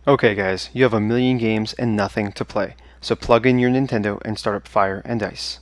Okay guys, you have a million games and nothing to play, so plug in your Nintendo and start up Fire and Ice.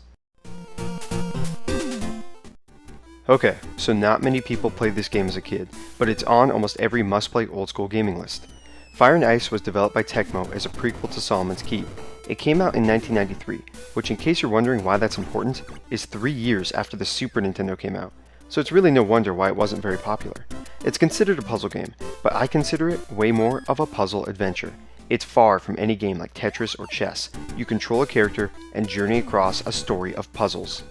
Okay, so not many people played this game as a kid, but it's on almost every must-play old-school gaming list. Fire and Ice was developed by Tecmo as a prequel to Solomon's Keep. It came out in 1993, which in case you're wondering why that's important, is 3 years after the Super Nintendo came out, so it's really no wonder why it wasn't very popular. It's considered a puzzle game, but I consider it way more of a puzzle adventure. It's far from any game like Tetris or chess. You control a character and journey across a story of puzzles.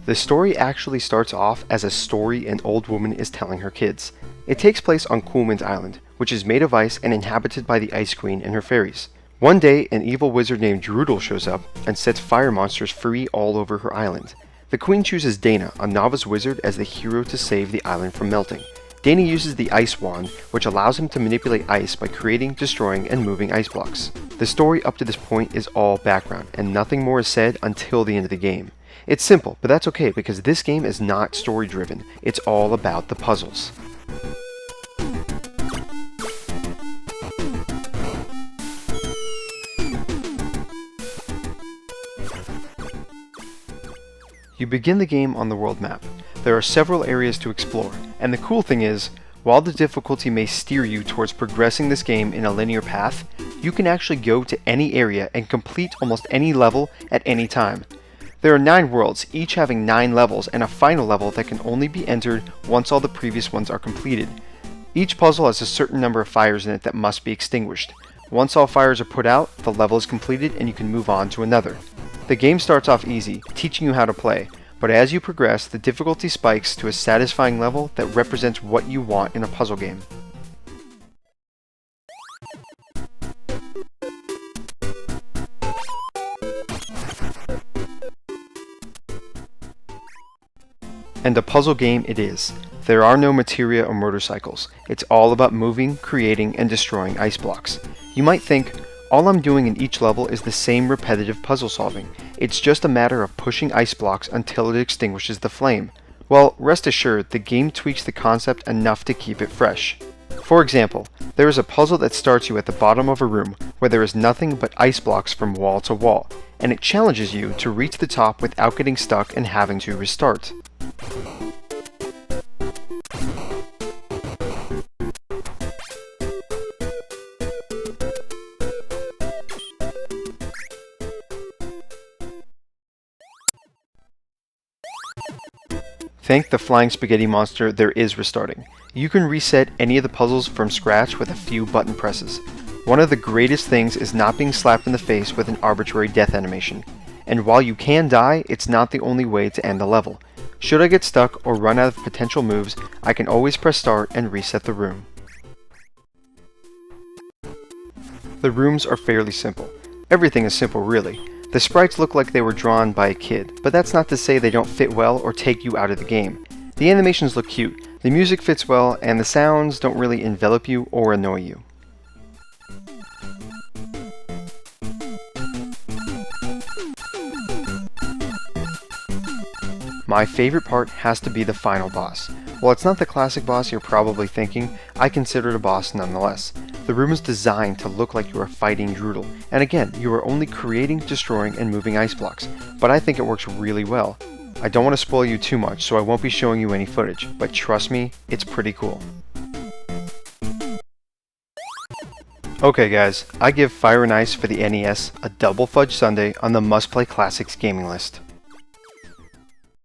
The story actually starts off as a story an old woman is telling her kids. It takes place on Coolman's Island, which is made of ice and inhabited by the Ice Queen and her fairies. One day, an evil wizard named Drudel shows up and sets fire monsters free all over her island. The Queen chooses Dana, a novice wizard, as the hero to save the island from melting. Dana uses the Ice Wand, which allows him to manipulate ice by creating, destroying, and moving ice blocks. The story up to this point is all background, and nothing more is said until the end of the game. It's simple, but that's okay because this game is not story-driven. It's all about the puzzles. You begin the game on the world map. There are several areas to explore, and the cool thing is, while the difficulty may steer you towards progressing this game in a linear path, you can actually go to any area and complete almost any level at any time. There are 9 worlds, each having 9 levels, and a final level that can only be entered once all the previous ones are completed. Each puzzle has a certain number of fires in it that must be extinguished. Once all fires are put out, the level is completed and you can move on to another. The game starts off easy, teaching you how to play, but as you progress, the difficulty spikes to a satisfying level that represents what you want in a puzzle game. And a puzzle game it is. There are no materia or motorcycles. It's all about moving, creating, and destroying ice blocks. You might think, all I'm doing in each level is the same repetitive puzzle solving. It's just a matter of pushing ice blocks until it extinguishes the flame. Well, rest assured, the game tweaks the concept enough to keep it fresh. For example, there is a puzzle that starts you at the bottom of a room where there is nothing but ice blocks from wall to wall, and it challenges you to reach the top without getting stuck and having to restart. Thank the flying spaghetti monster, there is restarting. You can reset any of the puzzles from scratch with a few button presses. One of the greatest things is not being slapped in the face with an arbitrary death animation. And while you can die, it's not the only way to end the level. Should I get stuck or run out of potential moves, I can always press start and reset the room. The rooms are fairly simple. Everything is simple really. The sprites look like they were drawn by a kid, but that's not to say they don't fit well or take you out of the game. The animations look cute, the music fits well, and the sounds don't really envelop you or annoy you. My favorite part has to be the final boss. While it's not the classic boss you're probably thinking, I consider it a boss nonetheless. The room is designed to look like you are fighting Drudel, and again, you are only creating, destroying, and moving ice blocks, but I think it works really well. I don't want to spoil you too much, so I won't be showing you any footage, but trust me, it's pretty cool. Okay guys, I give Fire and Ice for the NES a double fudge sundae on the must-play classics gaming list.